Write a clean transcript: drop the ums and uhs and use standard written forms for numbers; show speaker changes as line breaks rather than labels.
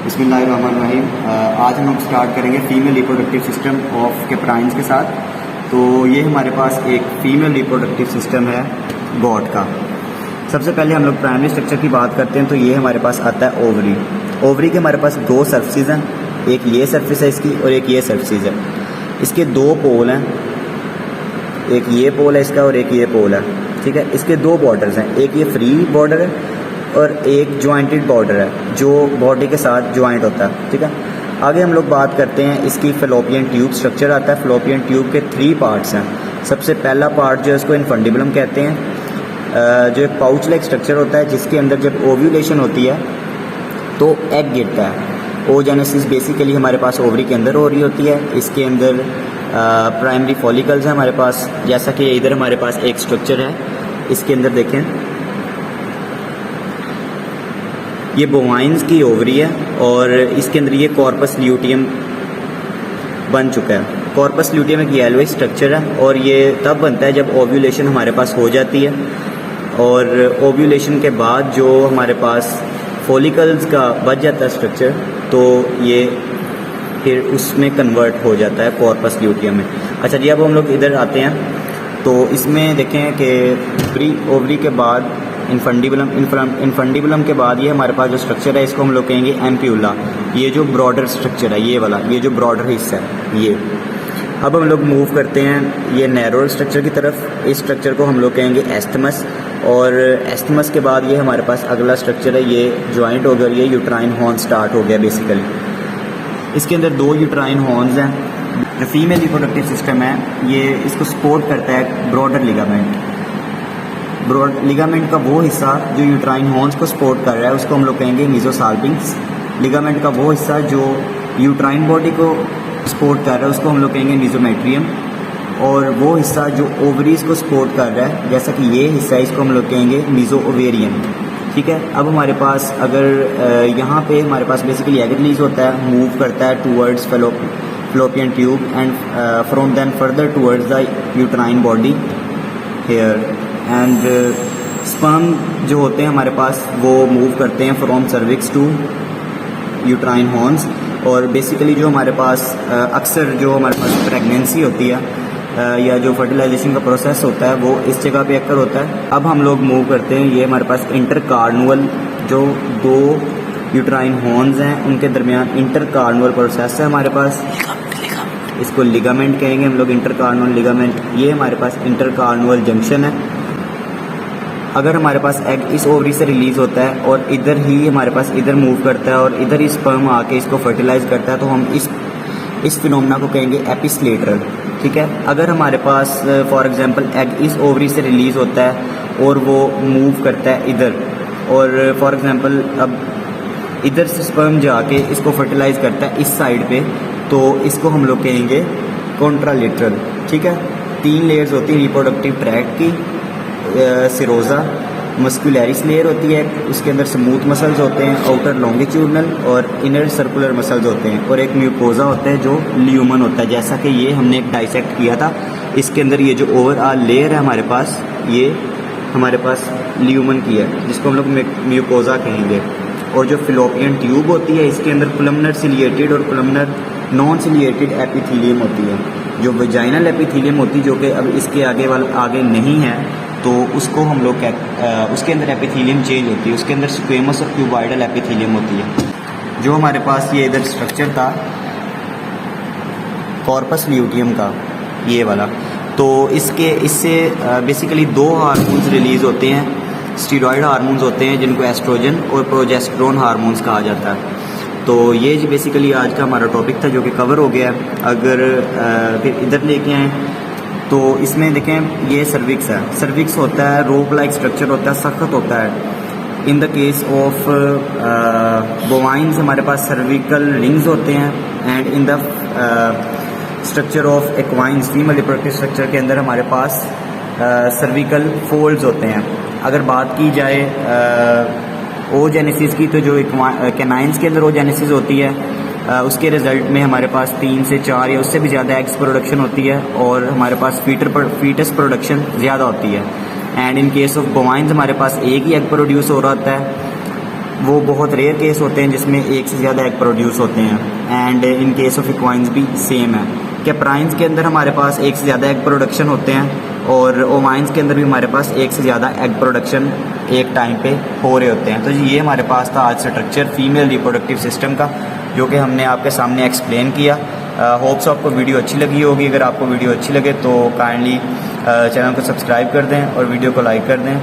बिस्मिल्लाहिर्रहमानिर्रहीम। आज हम स्टार्ट करेंगे फीमेल रिप्रोडक्टिव सिस्टम ऑफ कैप्राइंस के साथ। तो ये हमारे पास एक फ़ीमेल रिप्रोडक्टिव सिस्टम है गॉड का। सबसे पहले हम लोग प्राइमरी स्ट्रक्चर की बात करते हैं तो ये हमारे पास आता है ओवरी। ओवरी के हमारे पास दो सर्फेसिस हैं, एक ये सर्फेस है इसकी और एक ये सर्फेसिस है। इसके दो पोल हैं, एक ये पोल है इसका और एक ये पोल है, ठीक है। इसके दो बॉर्डर्स हैं, एक ये फ्री बॉर्डर है और एक ज्वाइंटेड बॉर्डर है जो बॉडी के साथ ज्वाइंट होता है, ठीक है। आगे हम लोग बात करते हैं इसकी फेलोपियन ट्यूब स्ट्रक्चर आता है। फेलोपियन ट्यूब के 3 पार्ट्स हैं। सबसे पहला पार्ट जो है इसको इनफंडिबुलम कहते हैं, जो एक पाउच लाइक स्ट्रक्चर होता है जिसके अंदर जब ओव्यूलेशन होती है तो एग गिरता है। ओजेनेसिस बेसिकली हमारे पास ओवरी के अंदर हो रही होती है। इसके अंदर प्राइमरी फॉलिकल्स हैं हमारे पास, जैसा कि इधर हमारे पास एक स्ट्रक्चर है। इसके अंदर देखें, ये बोवाइन्स की ओवरी है और इसके अंदर ये कॉर्पस ल्यूटियम बन चुका है। कॉर्पस ल्यूटियम एक येलोइश स्ट्रक्चर है और ये तब बनता है जब ओव्यूलेशन हमारे पास हो जाती है और ओव्यूलेशन के बाद जो हमारे पास फॉलिकल्स का बच जाता है स्ट्रक्चर, तो ये फिर उसमें कन्वर्ट हो जाता है कॉर्पस ल्यूटियम में। अच्छा जी, अब हम लोग इधर आते हैं तो इसमें देखें कि प्री ओवरी के बाद इनफंडिबुलम के बाद ये हमारे पास जो स्ट्रक्चर है इसको हम लोग कहेंगे एम्प्यूला। ये जो ब्रॉडर स्ट्रक्चर है, ये वाला, ये जो ब्रॉडर हिस्सा है ये। अब हम लोग मूव करते हैं ये नैरोर स्ट्रक्चर की तरफ। इस स्ट्रक्चर को हम लोग कहेंगे एस्थमस, और एस्थमस के बाद ये हमारे पास अगला स्ट्रक्चर है, ये ज्वाइंट हो गया, ये यूट्राइन हॉर्न स्टार्ट हो गया बेसिकली। इसके अंदर 2 यूट्राइन हॉर्न्स हैं। जो फीमेल रिप्रोडक्टिव सिस्टम है ये इसको सपोर्ट करता है ब्रॉडर लिगामेंट। ब्रॉड लिगामेंट का वो हिस्सा जो यूट्राइन हॉर्न्स को सपोर्ट कर रहा है उसको हम लोग कहेंगे मीजोसाल्पिंग्स। लिगामेंट का वो हिस्सा जो यूट्राइन बॉडी को सपोर्ट कर रहा है उसको हम लोग कहेंगे मीजोमेट्रियम। और वो हिस्सा जो ओवरीज को सपोर्ट कर रहा है, जैसा कि ये हिस्सा है, इसको हम लोग कहेंगे मीजो ओवेरियन, ठीक है। अब हमारे पास अगर यहाँ पे हमारे पास बेसिकली एग रिलीज होता है, मूव करता है towards fallopian tube and from then further towards the uterine body here. And sperm जो होते हैं हमारे पास वो मूव करते हैं from cervix to uterine horns. और बेसिकली जो हमारे पास अक्सर जो हमारे पास प्रेगनेंसी होती है या जो फर्टिलाइजेशन का प्रोसेस होता है वो इस जगह पे अक्सर होता है। अब हम लोग मूव करते हैं, ये हमारे पास इंटरकार्नुअल जो 2 यूट्राइन हॉर्न्स हैं उनके दरमियान इंटरकार्नुअल प्रोसेस है हमारे पास। इसको लिगामेंट कहेंगे हम लोग, इंटरकार्नुअल लिगामेंट। ये हमारे पास इंटरकार्नुअल जंक्शन है। अगर हमारे पास एग इस ओवरी से रिलीज होता है और इधर ही हमारे पास इधर मूव करता है और इधर ही स्पर्म आके इसको फर्टिलाइज करता है, तो हम इस फिनोमेना को कहेंगे एपिस्लेटरल, ठीक है। अगर हमारे पास फॉर एग्जांपल एग इस ओवरी से रिलीज होता है और वो मूव करता है इधर, और फॉर एग्जांपल अब इधर से स्पर्म जाके इसको फर्टिलाइज करता है इस साइड पे, तो इसको हम लोग कहेंगे कॉन्ट्रालेटरल, ठीक है। 3 लेयर्स होती है रिप्रोडक्टिव ट्रैक्ट की। सिरोजा मस्कुलरिस लेयर होती है, उसके अंदर स्मूथ मसल्स होते हैं, आउटर लॉन्गिट्यूडनल और इनर सर्कुलर मसल्स होते हैं, और एक म्यूकोजा होता है जो ल्यूमन होता है, जैसा कि ये हमने एक डाइसेक्ट किया था। इसके अंदर ये जो ओवरऑल लेयर है हमारे पास, ये हमारे पास ल्यूमन की है जिसको हम लोग म्यूकोजा कहेंगे। और जो फिलोपियन ट्यूब होती है इसके अंदर कोलमनर सिलिएटेड और कोलमनर नॉन सिलिएटेड एपिथीलियम होती है। जो वेजाइनल एपिथीलियम होती है जो कि अब इसके आगे नहीं है, तो उसको हम लोग उसके अंदर एपिथीलियम चेंज होती है, उसके अंदर स्क्वेमस और क्यूबॉइडल एपिथीलियम होती है। जो हमारे पास ये इधर स्ट्रक्चर था कॉर्पस ल्यूटियम का, ये वाला, तो इससे बेसिकली 2 हार्मोन्स रिलीज होते हैं, स्टीरॉयड हार्मोन्स होते हैं जिनको एस्ट्रोजन और प्रोजेस्टेरोन हार्मोन्स कहा जाता है। तो ये जो बेसिकली आज का हमारा टॉपिक था जो कि कवर हो गया है। अगर फिर इधर लेके आएँ तो इसमें देखें ये सर्विक्स है। सर्विक्स होता है रोप लाइक स्ट्रक्चर होता है, सख्त होता है। In the case of bovines हमारे पास सर्विकल रिंग्स होते हैं, and in the structure of equines female reproductive structure के अंदर हमारे पास सर्विकल फोल्ड्स होते हैं। अगर बात की जाए ओजेनेसिस की, तो जो कैनाइन्स के अंदर ओजेनेसिस होती है उसके रिजल्ट में हमारे पास 3 से 4 या उससे भी ज़्यादा एग्स प्रोडक्शन होती है, और हमारे पास फीटस प्रोडक्शन ज़्यादा होती है। And in case of bovines हमारे पास एक ही एग प्रोड्यूस हो रहा होता है। वो बहुत रेयर केस होते हैं जिसमें एक से ज़्यादा एग प्रोड्यूस होते हैं। एंड इन केस ऑफ इक्वाइंस भी सेम है। कैप्राइंस के अंदर हमारे पास एक से ज़्यादा एग प्रोडक्शन होते हैं और ओवाइंस के अंदर भी हमारे पास एक से ज़्यादा एग प्रोडक्शन एक टाइम पे हो रहे होते हैं। तो ये हमारे पास था आज स्ट्रक्चर फीमेल रिप्रोडक्टिव सिस्टम का, जो कि हमने आपके सामने एक्सप्लेन किया। होप्स आपको वीडियो अच्छी लगी होगी। अगर आपको वीडियो अच्छी लगे तो काइंडली चैनल को सब्सक्राइब कर दें और वीडियो को लाइक कर दें।